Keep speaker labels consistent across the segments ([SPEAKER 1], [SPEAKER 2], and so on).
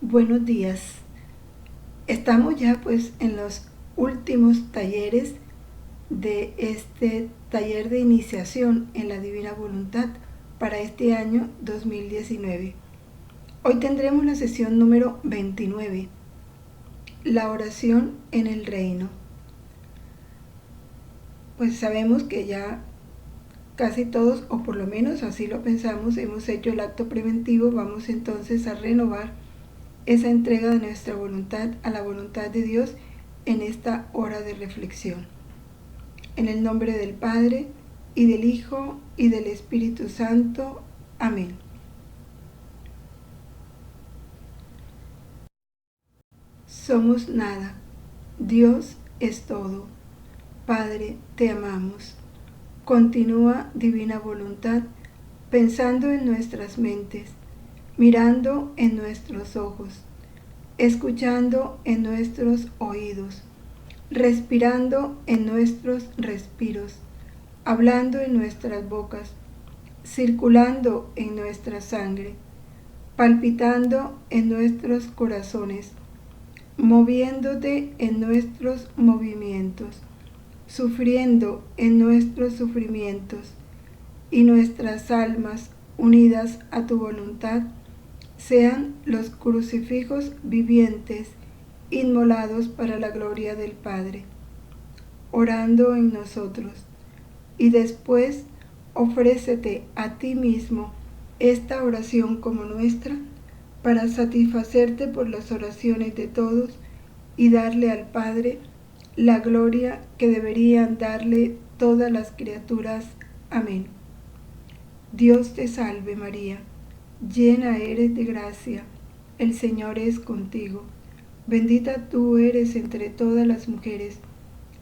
[SPEAKER 1] Buenos días. Estamos ya pues en los últimos talleres de este taller de iniciación en la Divina Voluntad para este año 2019. Hoy tendremos la sesión número 29, la oración en el reino. Pues sabemos que ya casi todos, o por lo menos así lo pensamos, hemos hecho el acto preventivo. Vamos entonces a renovar esa entrega de nuestra voluntad a la voluntad de Dios en esta hora de reflexión. En el nombre del Padre, y del Hijo, y del Espíritu Santo. Amén. Somos nada. Dios es todo. Padre, te amamos. Continúa, divina voluntad, pensando en nuestras mentes, mirando en nuestros ojos, escuchando en nuestros oídos, respirando en nuestros respiros, hablando en nuestras bocas, circulando en nuestra sangre, palpitando en nuestros corazones, moviéndote en nuestros movimientos, sufriendo en nuestros sufrimientos, y nuestras almas unidas a tu voluntad sean los crucifijos vivientes inmolados para la gloria del Padre, orando en nosotros. Y después ofrécete a ti mismo esta oración como nuestra, para satisfacerte por las oraciones de todos y darle al Padre la gloria que deberían darle todas las criaturas. Amén. Dios te salve María, llena eres de gracia, el Señor es contigo. Bendita tú eres entre todas las mujeres,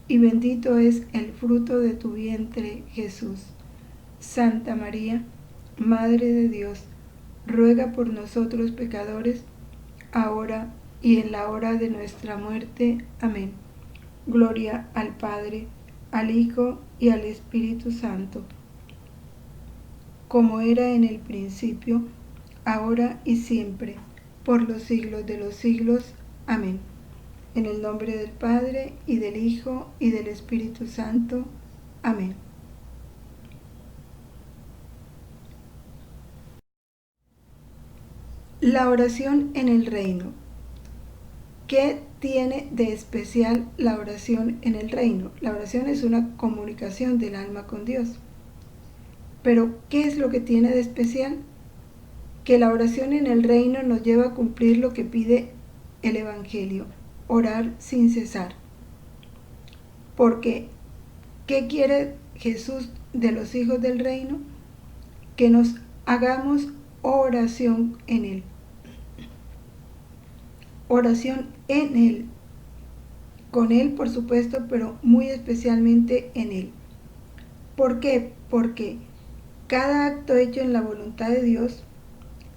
[SPEAKER 1] y bendito es el fruto de tu vientre, Jesús. Santa María, Madre de Dios, ruega por nosotros pecadores, ahora y en la hora de nuestra muerte. Amén. Gloria al Padre, al Hijo y al Espíritu Santo, como era en el principio, ahora y siempre, por los siglos de los siglos. Amén. En el nombre del Padre, y del Hijo, y del Espíritu Santo. Amén. La oración en el reino. ¿Qué tiene de especial la oración en el reino? La oración es una comunicación del alma con Dios. Pero, ¿qué es lo que tiene de especial? Que la oración en el reino nos lleva a cumplir lo que pide el Evangelio: orar sin cesar. Porque, ¿qué quiere Jesús de los hijos del reino? Que nos hagamos oración en Él. Oración en Él. Con Él, por supuesto, pero muy especialmente en Él. ¿Por qué? Porque cada acto hecho en la voluntad de Dios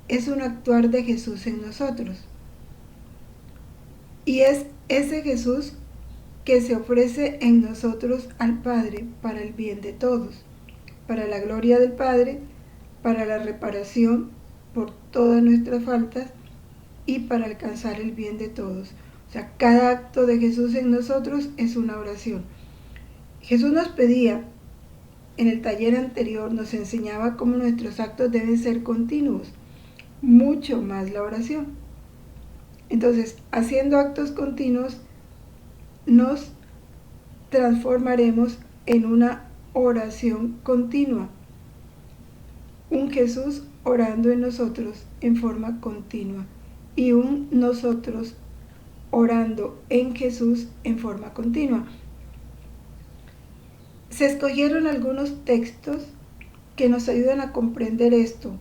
[SPEAKER 1] es un actuar de Jesús en nosotros. Y es ese Jesús que se ofrece en nosotros al Padre para el bien de todos, para la gloria del Padre, para la reparación por todas nuestras faltas y para alcanzar el bien de todos. O sea, cada acto de Jesús en nosotros es una oración. Jesús nos pedía, en el taller anterior nos enseñaba cómo nuestros actos deben ser continuos, mucho más la oración. Entonces, haciendo actos continuos, nos transformaremos en una oración continua. Un Jesús orando en nosotros en forma continua y un nosotros orando en Jesús en forma continua. Se escogieron algunos textos que nos ayudan a comprender esto.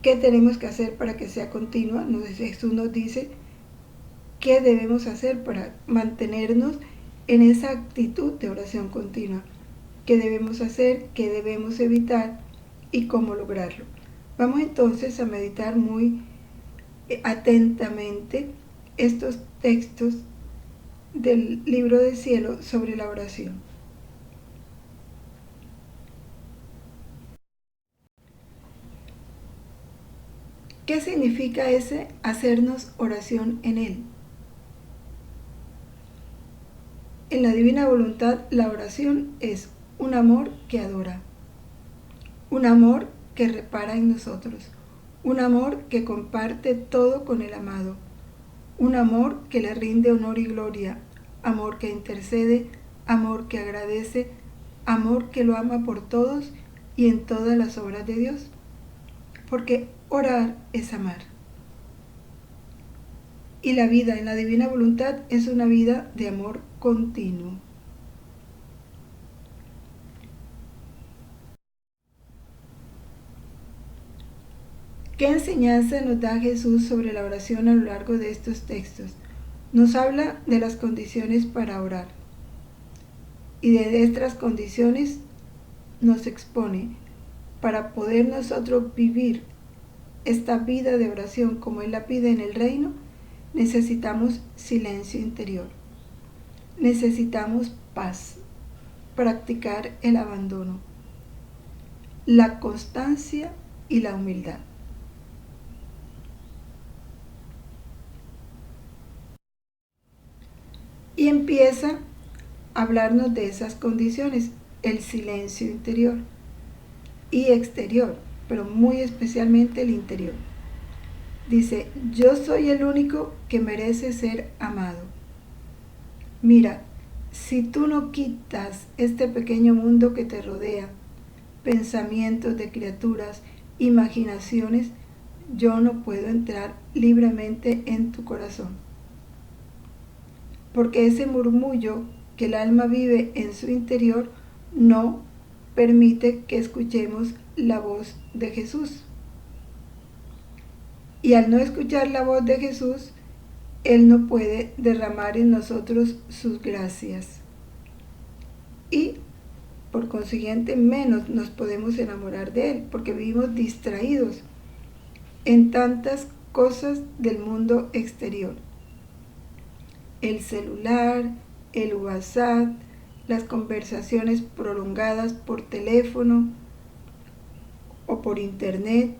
[SPEAKER 1] ¿Qué tenemos que hacer para que sea continua? Jesús nos dice qué debemos hacer para mantenernos en esa actitud de oración continua. ¿Qué debemos hacer? ¿Qué debemos evitar? ¿Y cómo lograrlo? Vamos entonces a meditar muy atentamente estos textos del libro del cielo sobre la oración. ¿Qué significa ese hacernos oración en Él? En la divina voluntad, la oración es un amor que adora, un amor que repara en nosotros, un amor que comparte todo con el amado, un amor que le rinde honor y gloria, amor que intercede, amor que agradece, amor que lo ama por todos y en todas las obras de Dios, porque orar es amar. Y la vida en la divina voluntad es una vida de amor continuo. ¿Qué enseñanza nos da Jesús sobre la oración a lo largo de estos textos? Nos habla de las condiciones para orar. Y de estas condiciones nos expone para poder nosotros vivir esta vida de oración como Él la pide en el reino. Necesitamos silencio interior. Necesitamos paz. Practicar el abandono, la constancia y la humildad. Y empieza a hablarnos de esas condiciones, el silencio interior y exterior, pero muy especialmente el interior. Dice, yo soy el único que merece ser amado. Mira, si tú no quitas este pequeño mundo que te rodea, pensamientos de criaturas, imaginaciones, yo no puedo entrar libremente en tu corazón. Porque ese murmullo que el alma vive en su interior no permite que escuchemos la voz de Jesús. Y al no escuchar la voz de Jesús, Él no puede derramar en nosotros sus gracias. Y por consiguiente menos nos podemos enamorar de Él, porque vivimos distraídos en tantas cosas del mundo exterior. El celular, el WhatsApp, las conversaciones prolongadas por teléfono o por internet.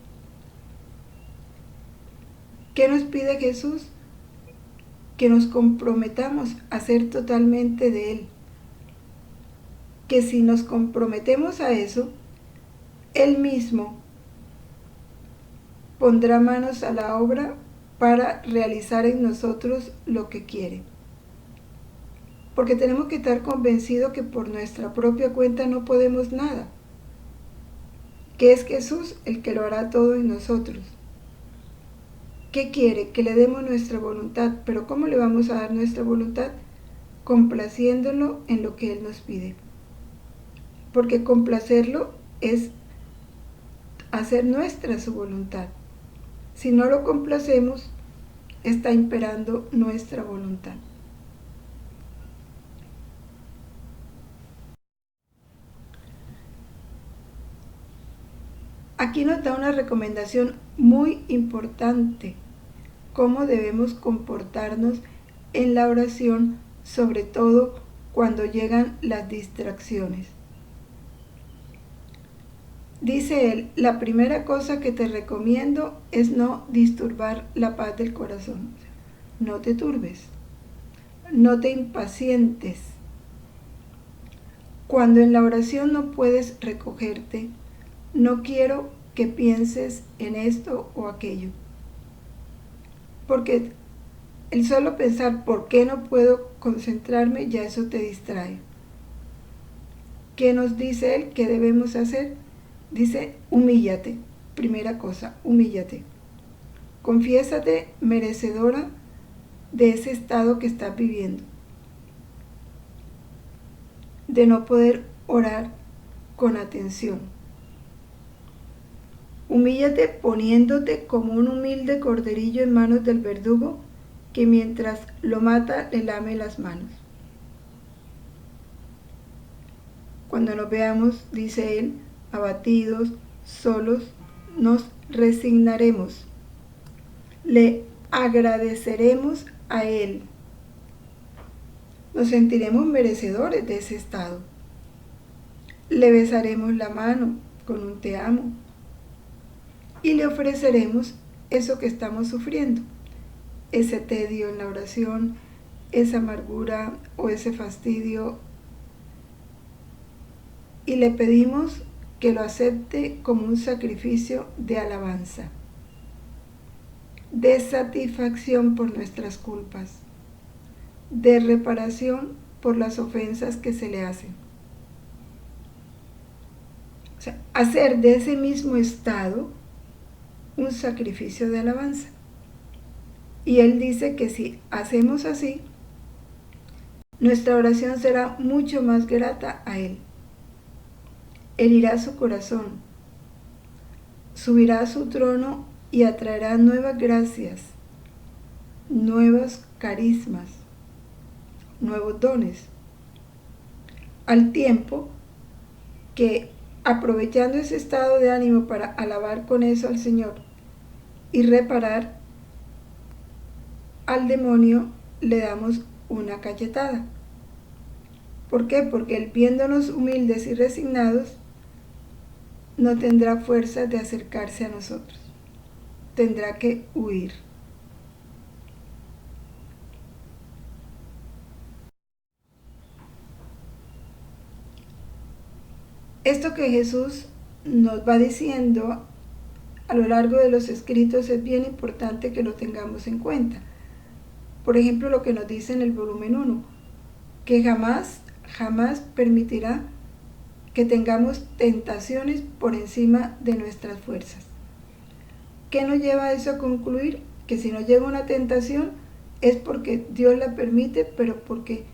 [SPEAKER 1] ¿Qué nos pide Jesús? Que nos comprometamos a ser totalmente de Él. Que si nos comprometemos a eso, Él mismo pondrá manos a la obra para realizar en nosotros lo que quiere. Porque tenemos que estar convencidos que por nuestra propia cuenta no podemos nada. Que es Jesús el que lo hará todo en nosotros. ¿Qué quiere? Que le demos nuestra voluntad. ¿Pero cómo le vamos a dar nuestra voluntad? Complaciéndolo en lo que Él nos pide. Porque complacerlo es hacer nuestra su voluntad. Si no lo complacemos, está imperando nuestra voluntad. Aquí nos da una recomendación muy importante, cómo debemos comportarnos en la oración, sobre todo cuando llegan las distracciones. Dice él, la primera cosa que te recomiendo es no disturbar la paz del corazón. No te turbes, no te impacientes. Cuando en la oración no puedes recogerte, no quiero que pienses en esto o aquello. Porque el solo pensar por qué no puedo concentrarme, ya eso te distrae. ¿Qué nos dice él que debemos hacer? Dice, humíllate. Primera cosa, humíllate. Confiésate merecedora de ese estado que estás viviendo. De no poder orar con atención. Humíllate poniéndote como un humilde corderillo en manos del verdugo que mientras lo mata le lame las manos. Cuando nos veamos, dice él, abatidos, solos, nos resignaremos. Le agradeceremos a Él. Nos sentiremos merecedores de ese estado. Le besaremos la mano con un te amo y le ofreceremos eso que estamos sufriendo, ese tedio en la oración, esa amargura o ese fastidio, y le pedimos que lo acepte como un sacrificio de alabanza, de satisfacción por nuestras culpas, de reparación por las ofensas que se le hacen. O sea, hacer de ese mismo estado un sacrificio de alabanza. Y él dice que si hacemos así, nuestra oración será mucho más grata a él. Herirá su corazón, subirá a su trono y atraerá nuevas gracias, nuevos carismas, nuevos dones. Al tiempo que, aprovechando ese estado de ánimo para alabar con eso al Señor y reparar, al demonio le damos una cachetada. ¿Por qué? Porque él, viéndonos humildes y resignados, no tendrá fuerza de acercarse a nosotros. Tendrá que huir. Esto que Jesús nos va diciendo a lo largo de los escritos es bien importante que lo tengamos en cuenta. Por ejemplo, lo que nos dice en el volumen 1, que jamás permitirá que tengamos tentaciones por encima de nuestras fuerzas. ¿Qué nos lleva a eso a concluir? Que si nos llega una tentación es porque Dios la permite, pero porque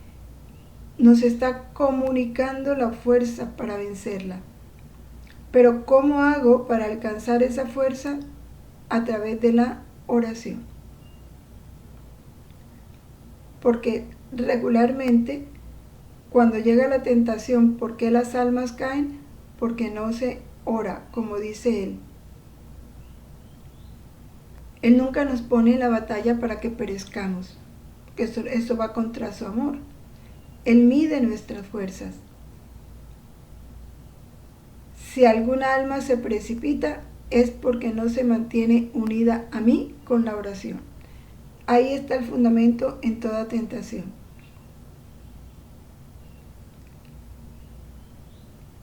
[SPEAKER 1] nos está comunicando la fuerza para vencerla. Pero ¿cómo hago para alcanzar esa fuerza? A través de la oración. Porque regularmente, cuando llega la tentación, ¿por qué las almas caen? Porque no se ora, como dice él. Él nunca nos pone en la batalla para que perezcamos, que eso va contra su amor. Él mide nuestras fuerzas. Si alguna alma se precipita, es porque no se mantiene unida a mí con la oración. Ahí está el fundamento en toda tentación.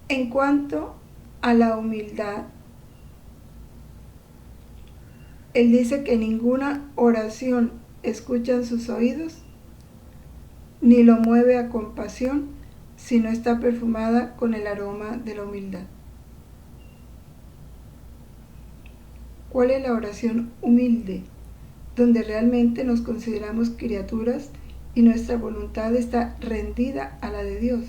[SPEAKER 1] En cuanto a la humildad, él dice que ninguna oración escucha en sus oídos, ni lo mueve a compasión, si no está perfumada con el aroma de la humildad. ¿Cuál es la oración humilde? Donde realmente nos consideramos criaturas y nuestra voluntad está rendida a la de Dios,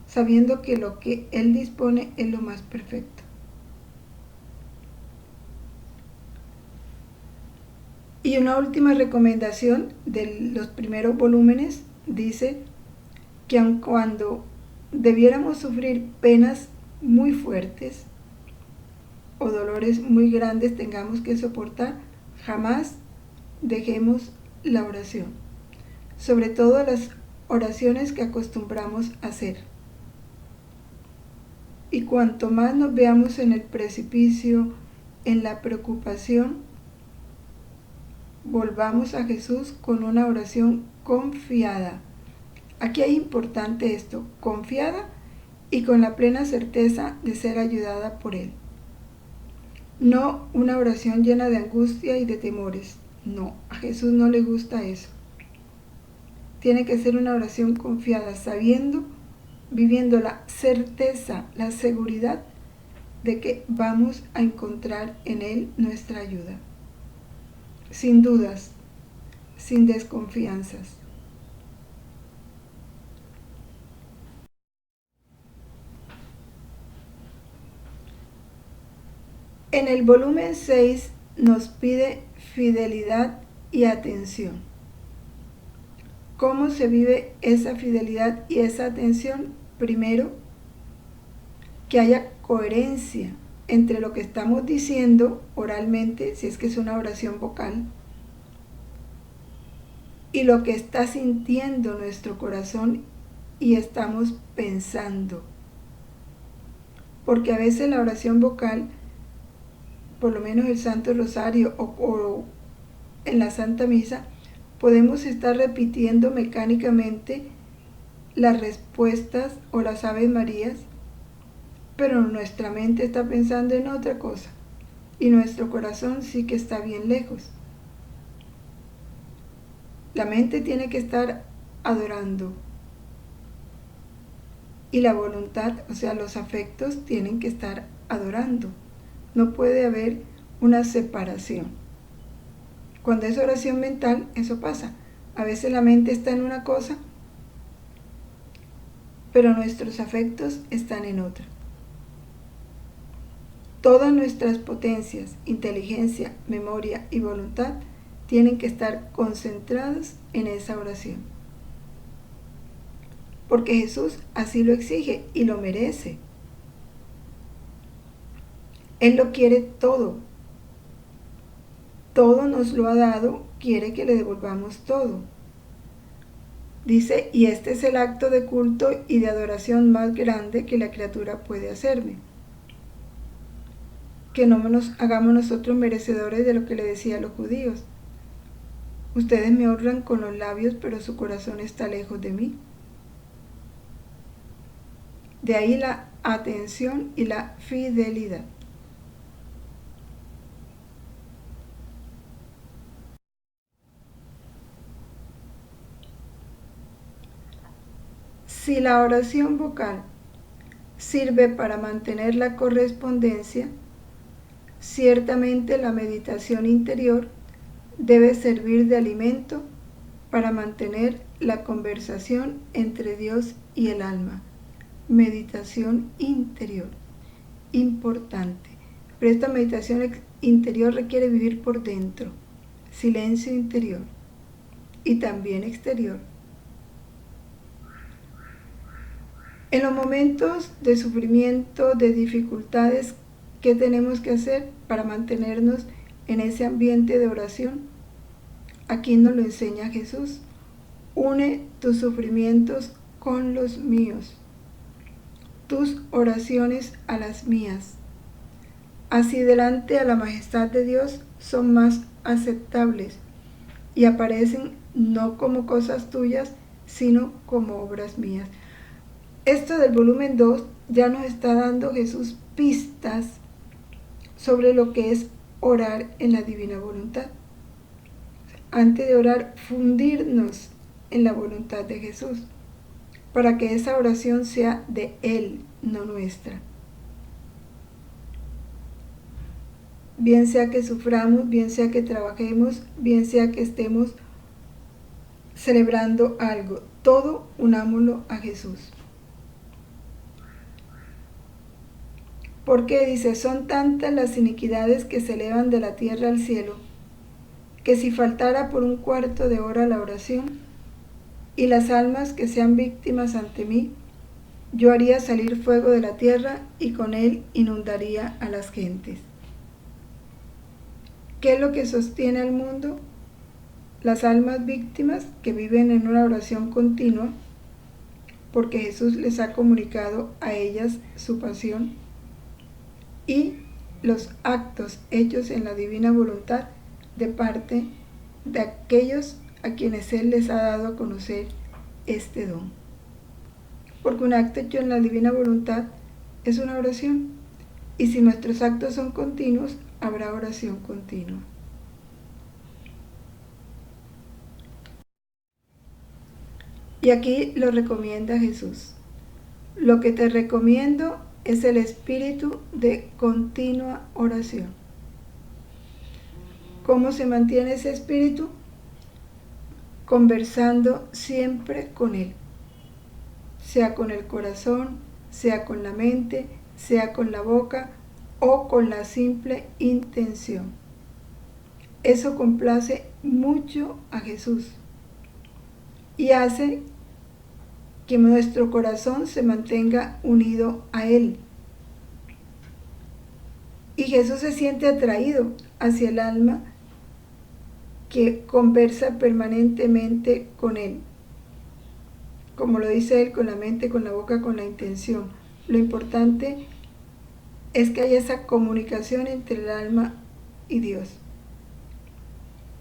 [SPEAKER 1] sabiendo que lo que Él dispone es lo más perfecto. Y una última recomendación de los primeros volúmenes dice que aun cuando debiéramos sufrir penas muy fuertes o dolores muy grandes tengamos que soportar, jamás dejemos la oración, sobre todo las oraciones que acostumbramos a hacer. Y cuanto más nos veamos en el precipicio, en la preocupación, volvamos a Jesús con una oración confiada. Aquí es importante esto, confiada y con la plena certeza de ser ayudada por Él. No una oración llena de angustia y de temores. No, a Jesús no le gusta eso. Tiene que ser una oración confiada, sabiendo, viviendo la certeza, la seguridad de que vamos a encontrar en Él nuestra ayuda. Sin dudas, sin desconfianzas. En el volumen 6 nos pide fidelidad y atención. ¿Cómo se vive esa fidelidad y esa atención? Primero, que haya coherencia entre lo que estamos diciendo oralmente, si es que es una oración vocal, y lo que está sintiendo nuestro corazón y estamos pensando. Porque a veces la oración vocal, por lo menos el Santo Rosario o en la Santa Misa, podemos estar repitiendo mecánicamente las respuestas o las Aves Marías, pero nuestra mente está pensando en otra cosa y nuestro corazón sí que está bien lejos. La mente tiene que estar adorando y la voluntad, o sea, los afectos tienen que estar adorando. No puede haber una separación. Cuando es oración mental, eso pasa. A veces la mente está en una cosa, pero nuestros afectos están en otra. Todas nuestras potencias, inteligencia, memoria y voluntad tienen que estar concentrados en esa oración. Porque Jesús así lo exige y lo merece. Él lo quiere todo. Todo nos lo ha dado, quiere que le devolvamos todo. Dice, y este es el acto de culto y de adoración más grande que la criatura puede hacerme. Que no nos hagamos nosotros merecedores de lo que le decía a los judíos. Ustedes me honran con los labios, pero su corazón está lejos de mí. De ahí la atención y la fidelidad. Si la oración vocal sirve para mantener la correspondencia, ciertamente la meditación interior debe servir de alimento para mantener la conversación entre Dios y el alma. Meditación interior, importante. Pero esta meditación interior requiere vivir por dentro, silencio interior y también exterior. En los momentos de sufrimiento, de dificultades, ¿qué tenemos que hacer para mantenernos en ese ambiente de oración? Aquí nos lo enseña Jesús. Une tus sufrimientos con los míos, tus oraciones a las mías. Así delante a la majestad de Dios son más aceptables y aparecen no como cosas tuyas, sino como obras mías. Esto del volumen 2 ya nos está dando Jesús pistas sobre lo que es orar en la divina voluntad. Antes de orar, fundirnos en la voluntad de Jesús, para que esa oración sea de Él, no nuestra. Bien sea que suframos, bien sea que trabajemos, bien sea que estemos celebrando algo, todo unámoslo a Jesús. Porque dice, son tantas las iniquidades que se elevan de la tierra al cielo, que si faltara por un cuarto de hora la oración, y las almas que sean víctimas ante mí, yo haría salir fuego de la tierra y con él inundaría a las gentes. ¿Qué es lo que sostiene al mundo? Las almas víctimas que viven en una oración continua, porque Jesús les ha comunicado a ellas su pasión, y los actos hechos en la divina voluntad de parte de aquellos a quienes Él les ha dado a conocer este don. Porque un acto hecho en la divina voluntad es una oración, y si nuestros actos son continuos, habrá oración continua. Y aquí lo recomienda Jesús. Lo que te recomiendo es el espíritu de continua oración. ¿Cómo se mantiene ese espíritu? Conversando siempre con Él, sea con el corazón, sea con la mente, sea con la boca o con la simple intención. Eso complace mucho a Jesús y hace que nuestro corazón se mantenga unido a Él. Y Jesús se siente atraído hacia el alma que conversa permanentemente con Él. Como lo dice Él, con la mente, con la boca, con la intención. Lo importante es que hay esa comunicación entre el alma y Dios.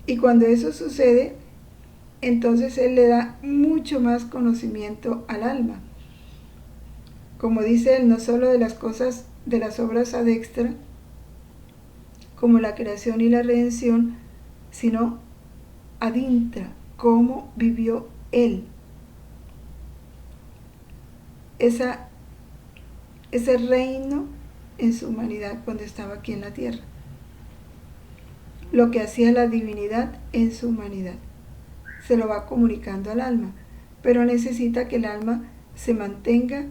[SPEAKER 1] Y cuando eso sucede, entonces Él le da mucho más conocimiento al alma. Como dice Él, no solo de las cosas, de las obras ad extra, como la creación y la redención, sino ad intra, cómo vivió Él. Ese reino en su humanidad cuando estaba aquí en la tierra. Lo que hacía la divinidad en su humanidad. Se lo va comunicando al alma, pero necesita que el alma se mantenga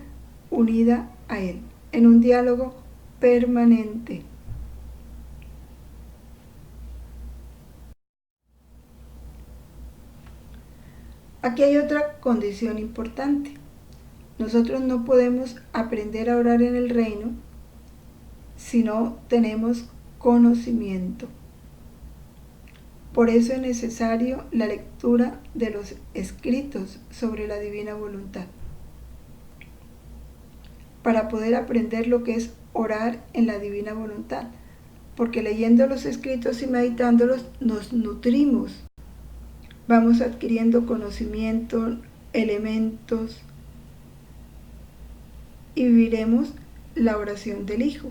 [SPEAKER 1] unida a Él, en un diálogo permanente. Aquí hay otra condición importante. Nosotros no podemos aprender a orar en el reino si no tenemos conocimiento. Por eso es necesario la lectura de los escritos sobre la divina voluntad, para poder aprender lo que es orar en la divina voluntad, porque leyendo los escritos y meditándolos nos nutrimos, vamos adquiriendo conocimiento, elementos, y viviremos la oración del Hijo,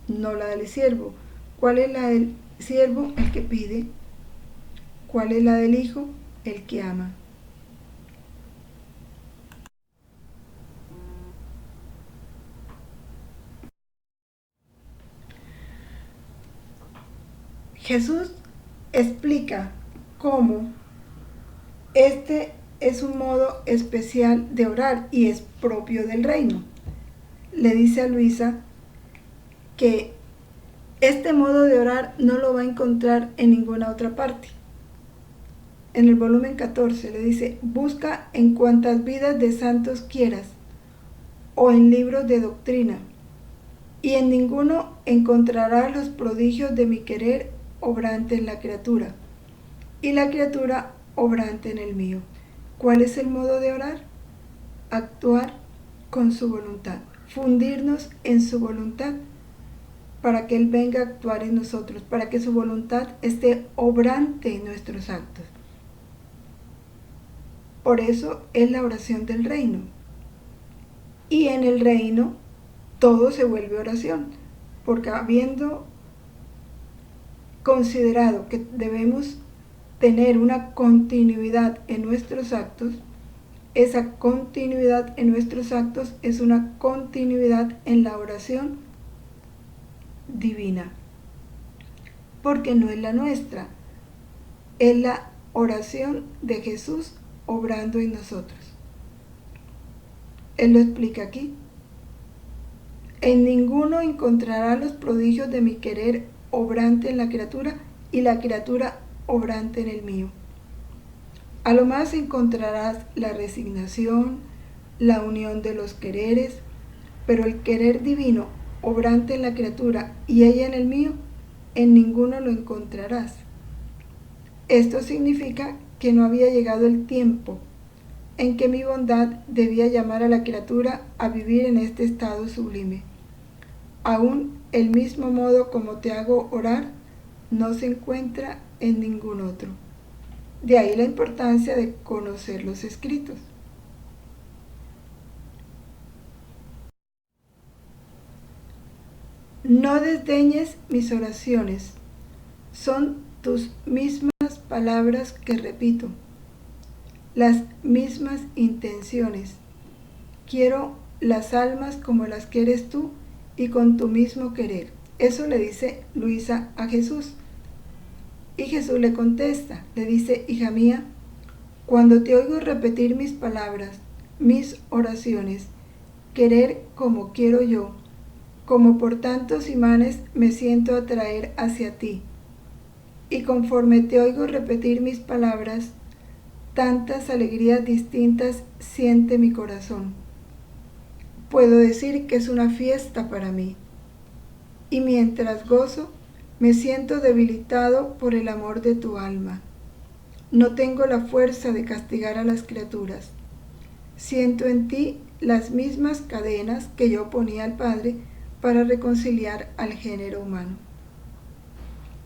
[SPEAKER 1] no la del siervo. ¿Cuál es la del siervo? El que pide. ¿Cuál es la del Hijo? El que ama. Jesús explica cómo este es un modo especial de orar y es propio del reino. Le dice a Luisa que este modo de orar no lo va a encontrar en ninguna otra parte. En el volumen 14 le dice: busca en cuantas vidas de santos quieras o en libros de doctrina, y en ninguno encontrarás los prodigios de mi querer obrante en la criatura, y la criatura obrante en el mío. ¿Cuál es el modo de orar? Actuar con su voluntad, fundirnos en su voluntad, para que Él venga a actuar en nosotros, para que su voluntad esté obrante en nuestros actos. Por eso es la oración del reino. Y en el reino todo se vuelve oración, porque habiendo considerado que debemos tener una continuidad en nuestros actos, esa continuidad en nuestros actos es una continuidad en la oración divina, porque no es la nuestra, es la oración de Jesús obrando en nosotros. Él lo explica aquí. En ninguno encontrará los prodigios de mi querer obrante en la criatura y la criatura obrante en el mío. A lo más encontrarás la resignación, la unión de los quereres, pero el querer divino obrante en la criatura y ella en el mío, en ninguno lo encontrarás. Esto significa que no había llegado el tiempo en que mi bondad debía llamar a la criatura a vivir en este estado sublime. Aún el mismo modo como te hago orar no se encuentra en ningún otro. De ahí la importancia de conocer los escritos. No desdeñes mis oraciones, son tus mismas palabras que repito, las mismas intenciones. Quiero las almas como las quieres tú y con tu mismo querer. Eso le dice Luisa a Jesús. Y Jesús le contesta, le dice: hija mía, cuando te oigo repetir mis palabras, mis oraciones, querer como quiero yo, como por tantos imanes me siento atraer hacia ti. Y conforme te oigo repetir mis palabras, tantas alegrías distintas siente mi corazón. Puedo decir que es una fiesta para mí. Y mientras gozo, me siento debilitado por el amor de tu alma. No tengo la fuerza de castigar a las criaturas. Siento en ti las mismas cadenas que yo ponía al Padre para reconciliar al género humano.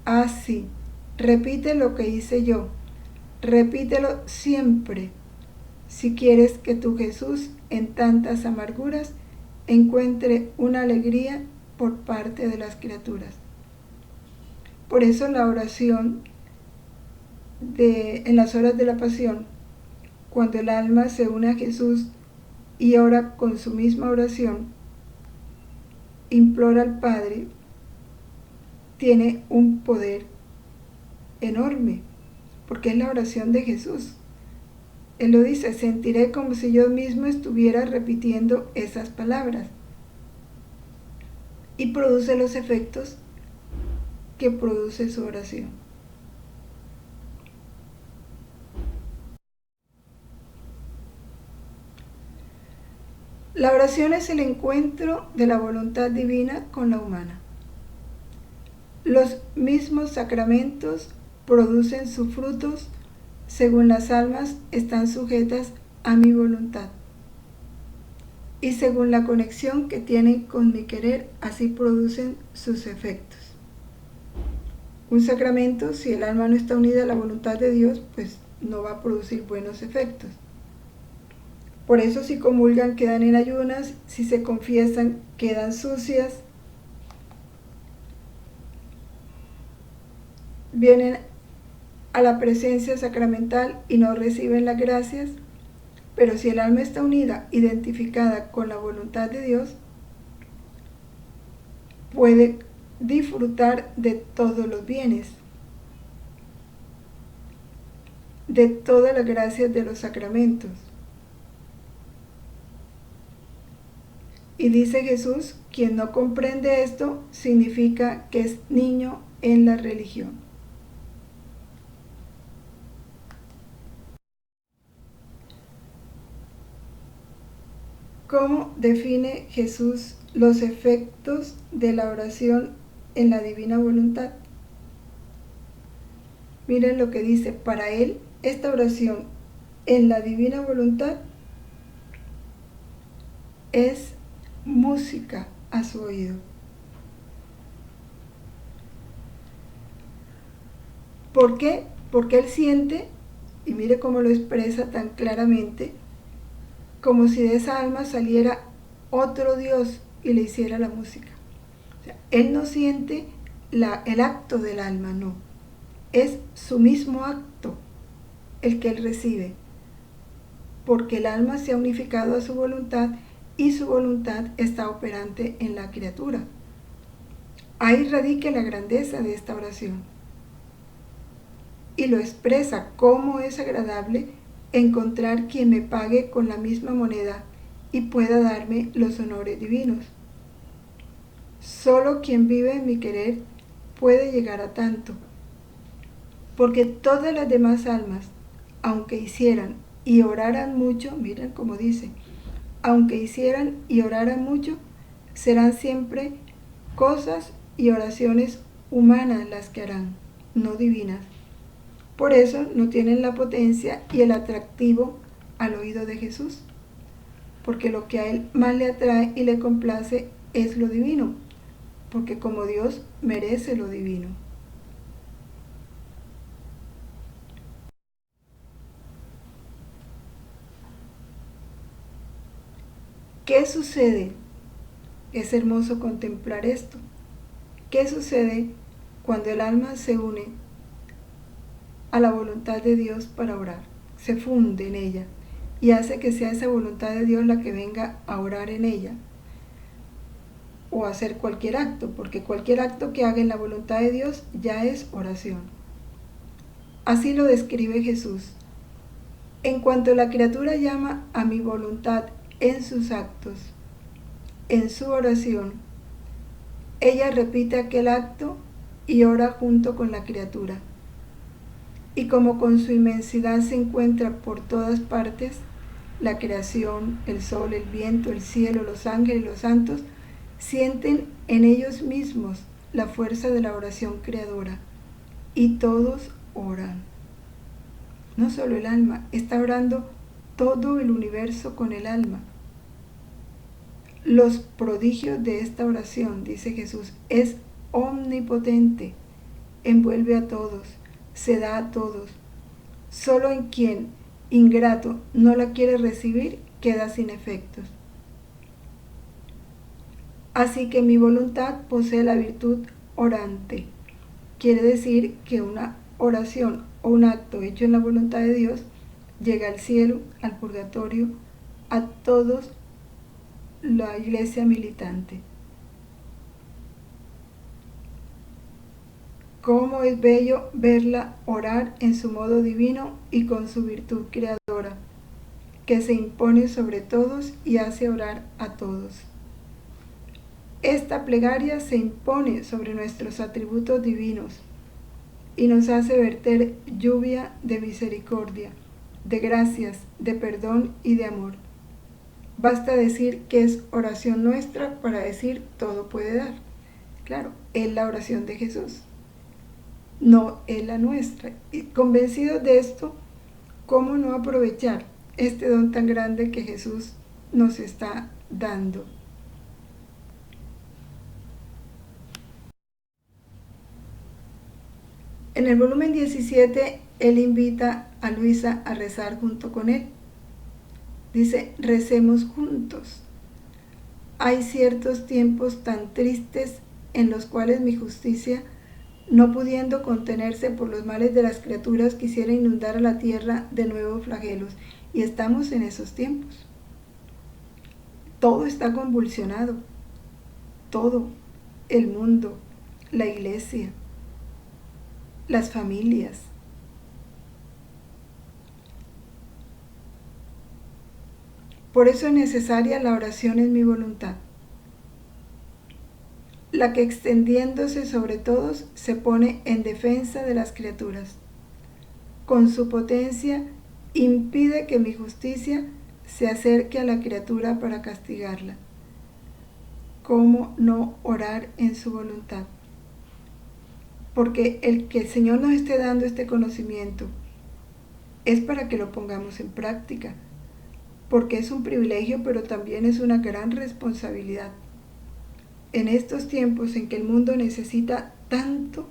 [SPEAKER 1] Ah, sí, repite lo que hice yo, repítelo siempre, si quieres que tu Jesús en tantas amarguras encuentre una alegría por parte de las criaturas. Por eso la oración en las horas de la pasión, cuando el alma se une a Jesús y ora con su misma oración, implora al Padre, tiene un poder enorme, porque es la oración de Jesús. Él lo dice, sentiré como si yo mismo estuviera repitiendo esas palabras. Y produce los efectos que produce su oración. La oración es el encuentro de la voluntad divina con la humana. Los mismos sacramentos producen sus frutos según las almas están sujetas a mi voluntad. Y según la conexión que tienen con mi querer, así producen sus efectos. Un sacramento, si el alma no está unida a la voluntad de Dios, pues no va a producir buenos efectos. Por eso si comulgan quedan en ayunas, si se confiesan quedan sucias, vienen a la presencia sacramental y no reciben las gracias, pero si el alma está unida, identificada con la voluntad de Dios, puede disfrutar de todos los bienes, de todas las gracias de los sacramentos. Y dice Jesús, quien no comprende esto significa que es niño en la religión. ¿Cómo define Jesús los efectos de la oración en la divina voluntad? Miren lo que dice, para él esta oración en la divina voluntad es música a su oído. ¿Por qué? Porque él siente, y mire cómo lo expresa tan claramente, como si de esa alma saliera otro Dios y le hiciera la música. O sea, él no siente el acto del alma, no. Es su mismo acto el que él recibe, porque el alma se ha unificado a su voluntad y su voluntad está operante en la criatura. Ahí radica la grandeza de esta oración. Y lo expresa cómo es agradable encontrar quien me pague con la misma moneda y pueda darme los honores divinos. Solo quien vive en mi querer puede llegar a tanto, porque todas las demás almas, aunque hicieran y oraran mucho, miren cómo dice, aunque hicieran y oraran mucho, serán siempre cosas y oraciones humanas las que harán, no divinas. Por eso no tienen la potencia y el atractivo al oído de Jesús, porque lo que a él más le atrae y le complace es lo divino, porque como Dios merece lo divino. ¿Qué sucede? Es hermoso contemplar esto. ¿Qué sucede cuando el alma se une a la voluntad de Dios para orar? Se funde en ella y hace que sea esa voluntad de Dios la que venga a orar en ella o a hacer cualquier acto, porque cualquier acto que haga en la voluntad de Dios ya es oración. Así lo describe Jesús. En cuanto la criatura llama a mi voluntad en sus actos, en su oración, ella repite aquel acto y ora junto con la criatura. Y como con su inmensidad se encuentra por todas partes, la creación, el sol, el viento, el cielo, los ángeles y los santos, sienten en ellos mismos la fuerza de la oración creadora. Y todos oran. No solo el alma, está orando todo el universo con el alma. los prodigios de esta oración, dice Jesús, es omnipotente, envuelve a todos, se da a todos. Solo en quien, ingrato, no la quiere recibir, queda sin efectos. Así que mi voluntad posee la virtud orante. Quiere decir que una oración o un acto hecho en la voluntad de Dios llega al cielo, al purgatorio, a todos la iglesia militante. Cómo es bello verla orar en su modo divino y con su virtud creadora, que se impone sobre todos y hace orar a todos. Esta plegaria se impone sobre nuestros atributos divinos y nos hace verter lluvia de misericordia, de gracias, de perdón y de amor. Basta decir que es oración nuestra para decir todo puede dar. Claro, es la oración de Jesús, no es la nuestra. Y convencidos de esto, ¿cómo no aprovechar este don tan grande que Jesús nos está dando? En el volumen 17, él invita a Luisa a rezar junto con él. Dice, recemos juntos. Hay ciertos tiempos tan tristes en los cuales mi justicia, no pudiendo contenerse por los males de las criaturas, quisiera inundar a la tierra de nuevos flagelos. Y estamos en esos tiempos. Todo está convulsionado. Todo. El mundo, la iglesia, las familias. Por eso es necesaria la oración en mi voluntad, la que extendiéndose sobre todos se pone en defensa de las criaturas. Con su potencia impide que mi justicia se acerque a la criatura para castigarla. ¿Cómo no orar en su voluntad? Porque el que el Señor nos esté dando este conocimiento es para que lo pongamos en práctica, porque es un privilegio, pero también es una gran responsabilidad. En estos tiempos en que el mundo necesita tanto,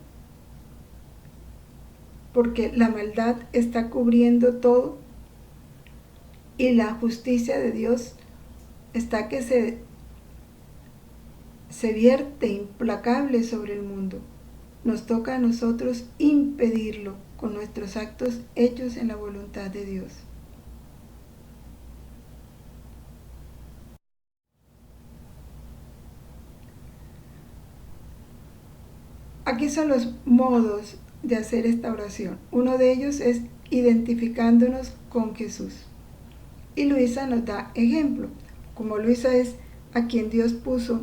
[SPEAKER 1] porque la maldad está cubriendo todo y la justicia de Dios está que se vierte implacable sobre el mundo. Nos toca a nosotros impedirlo con nuestros actos hechos en la voluntad de Dios. Aquí son los modos de hacer esta oración. Uno de ellos es identificándonos con Jesús. Y Luisa nos da ejemplo. Como Luisa es a quien Dios puso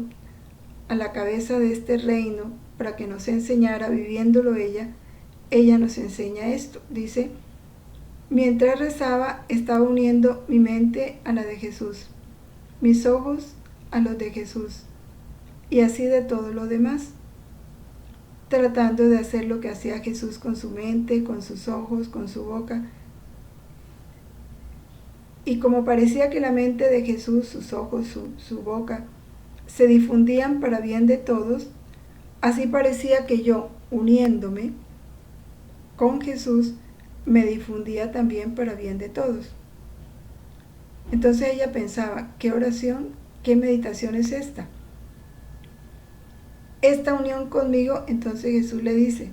[SPEAKER 1] a la cabeza de este reino para que nos enseñara, viviéndolo ella nos enseña esto. Dice, mientras rezaba estaba uniendo mi mente a la de Jesús, mis ojos a los de Jesús, y así de todo lo demás, tratando de hacer lo que hacía Jesús con su mente, con sus ojos, con su boca. Y como parecía que la mente de Jesús, sus ojos, su boca, se difundían para bien de todos, así parecía que yo, uniéndome con Jesús, me difundía también para bien de todos. Entonces ella pensaba, ¿qué oración, qué meditación es esta? Esta unión conmigo, entonces Jesús le dice,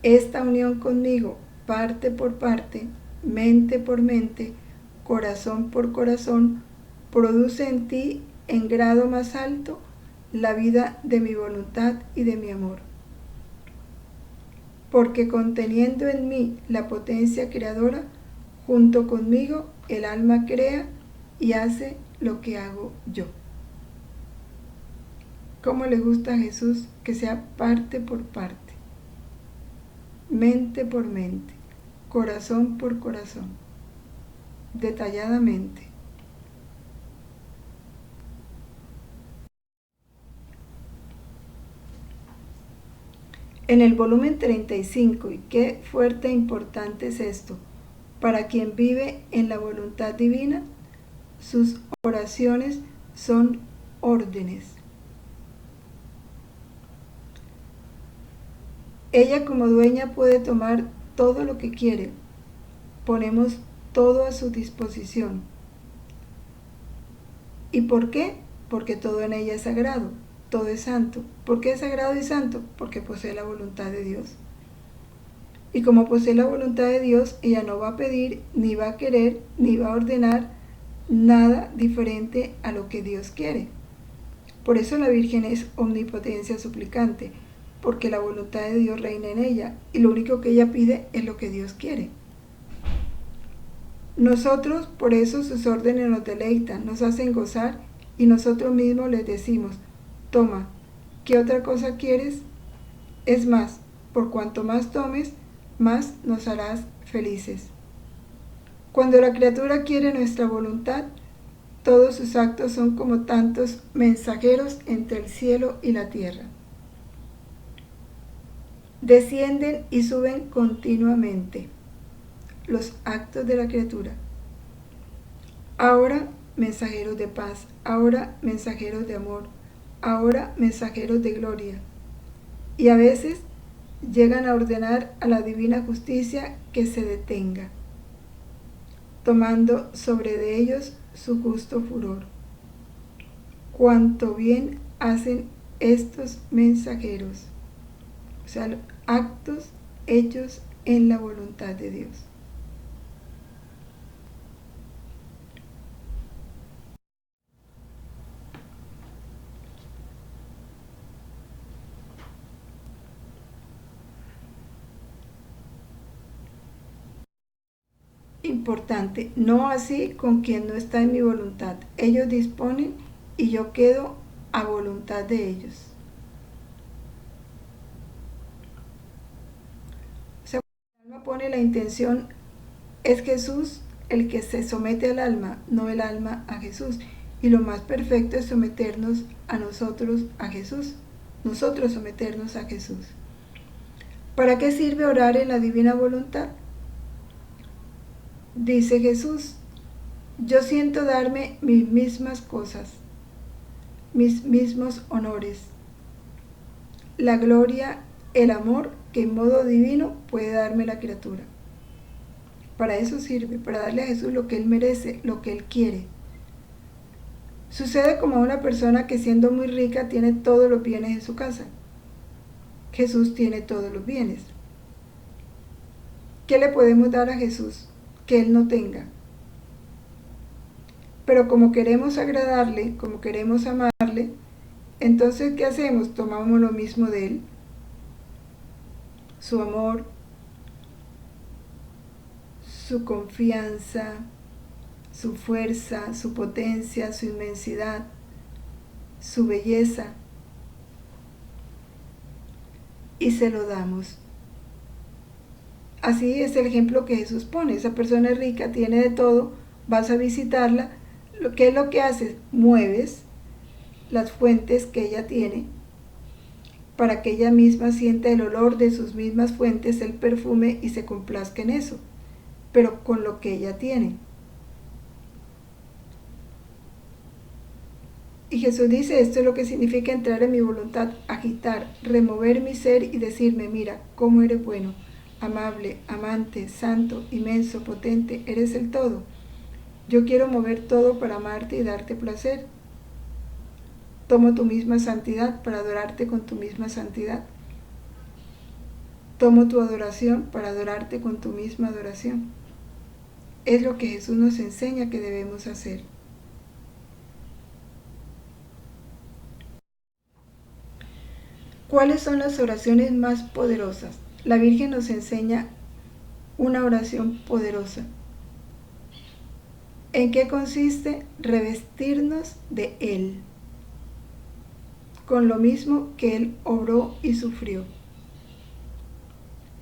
[SPEAKER 1] esta unión conmigo, parte por parte, mente por mente, corazón por corazón, produce en ti, en grado más alto, la vida de mi voluntad y de mi amor. Porque conteniendo en mí la potencia creadora, junto conmigo el alma crea y hace lo que hago yo. ¿Cómo le gusta a Jesús que sea parte por parte, mente por mente, corazón por corazón, detalladamente? En el volumen 35, y qué fuerte e importante es esto, para quien vive en la voluntad divina, sus oraciones son órdenes. Ella como dueña puede tomar todo lo que quiere. Ponemos todo a su disposición. ¿Y por qué? Porque todo en ella es sagrado, todo es santo. ¿Por qué es sagrado y santo? Porque posee la voluntad de Dios. Y como posee la voluntad de Dios, ella no va a pedir, ni va a querer, ni va a ordenar nada diferente a lo que Dios quiere. Por eso la Virgen es omnipotencia suplicante, porque la voluntad de Dios reina en ella, y lo único que ella pide es lo que Dios quiere. Nosotros, por eso, sus órdenes nos deleitan, nos hacen gozar, y nosotros mismos les decimos: toma, ¿qué otra cosa quieres? Es más, por cuanto más tomes, más nos harás felices. Cuando la criatura quiere nuestra voluntad, todos sus actos son como tantos mensajeros entre el cielo y la tierra. Descienden y suben continuamente los actos de la criatura. Ahora mensajeros de paz, ahora mensajeros de amor, ahora mensajeros de gloria. Y a veces llegan a ordenar a la divina justicia que se detenga, tomando sobre de ellos su justo furor. Cuánto bien hacen estos mensajeros, o sea, actos hechos en la voluntad de Dios. Importante, no así con quien no está en mi voluntad. Ellos disponen y yo quedo a voluntad de ellos. O sea, cuando el alma pone la intención, es Jesús el que se somete al alma, no el alma a Jesús. Y lo más perfecto es someternos a nosotros, a Jesús. Nosotros someternos a Jesús. ¿Para qué sirve orar en la divina voluntad? Dice Jesús: yo siento darme mis mismas cosas, mis mismos honores, la gloria, el amor que en modo divino puede darme la criatura. Para eso sirve, para darle a Jesús lo que Él merece, lo que Él quiere. Sucede como a una persona que siendo muy rica tiene todos los bienes en su casa. Jesús tiene todos los bienes. ¿Qué le podemos dar a Jesús que Él no tenga? Pero como queremos agradarle, como queremos amarle, entonces ¿qué hacemos? Tomamos lo mismo de Él. Su amor, su confianza, su fuerza, su potencia, su inmensidad, su belleza, y se lo damos. Así es el ejemplo que Jesús pone. Esa persona es rica, tiene de todo, vas a visitarla. ¿Qué es lo que haces? Mueves las fuentes que ella tiene para que ella misma sienta el olor de sus mismas fuentes, el perfume, y se complazca en eso, pero con lo que ella tiene. Y Jesús dice: esto es lo que significa entrar en mi voluntad, agitar, remover mi ser y decirme: mira, cómo eres bueno, amable, amante, santo, inmenso, potente, eres el todo. Yo quiero mover todo para amarte y darte placer. Tomo tu misma santidad para adorarte con tu misma santidad. Tomo tu adoración para adorarte con tu misma adoración. Es lo que Jesús nos enseña que debemos hacer. ¿Cuáles son las oraciones más poderosas? La Virgen nos enseña una oración poderosa. ¿En qué consiste? Revestirnos de Él, con lo mismo que Él obró y sufrió.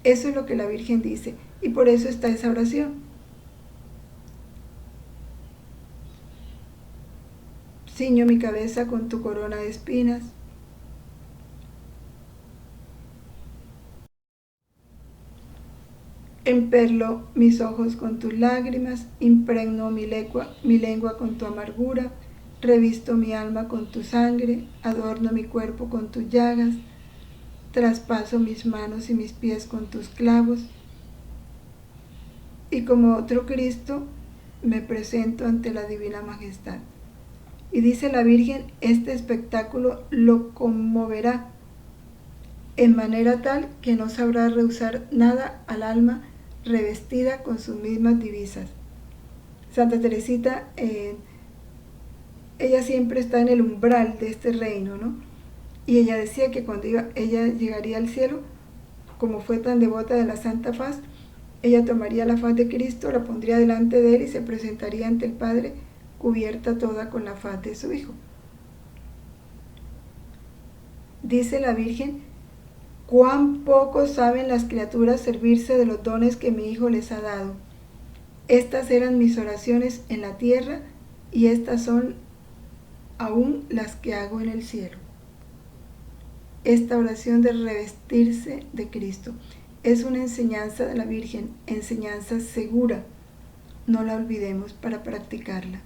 [SPEAKER 1] Eso es lo que la Virgen dice, y por eso está esa oración. Ciño mi cabeza con tu corona de espinas. Emperlo mis ojos con tus lágrimas, impregno mi lengua con tu amargura, revisto mi alma con tu sangre, adorno mi cuerpo con tus llagas, traspaso mis manos y mis pies con tus clavos, y como otro Cristo me presento ante la divina majestad. Y dice la Virgen, este espectáculo lo conmoverá en manera tal que no sabrá rehusar nada al alma revestida con sus mismas divisas. Santa Teresita, ella siempre está en el umbral de este reino, ¿no? Y ella decía que cuando ella llegaría al cielo, como fue tan devota de la Santa Faz, ella tomaría la faz de Cristo, la pondría delante de él y se presentaría ante el Padre cubierta toda con la faz de su Hijo. Dice la Virgen, cuán poco saben las criaturas servirse de los dones que mi Hijo les ha dado. Estas eran mis oraciones en la tierra y estas son aún las que hago en el cielo. Esta oración de revestirse de Cristo es una enseñanza de la Virgen, enseñanza segura. No la olvidemos para practicarla.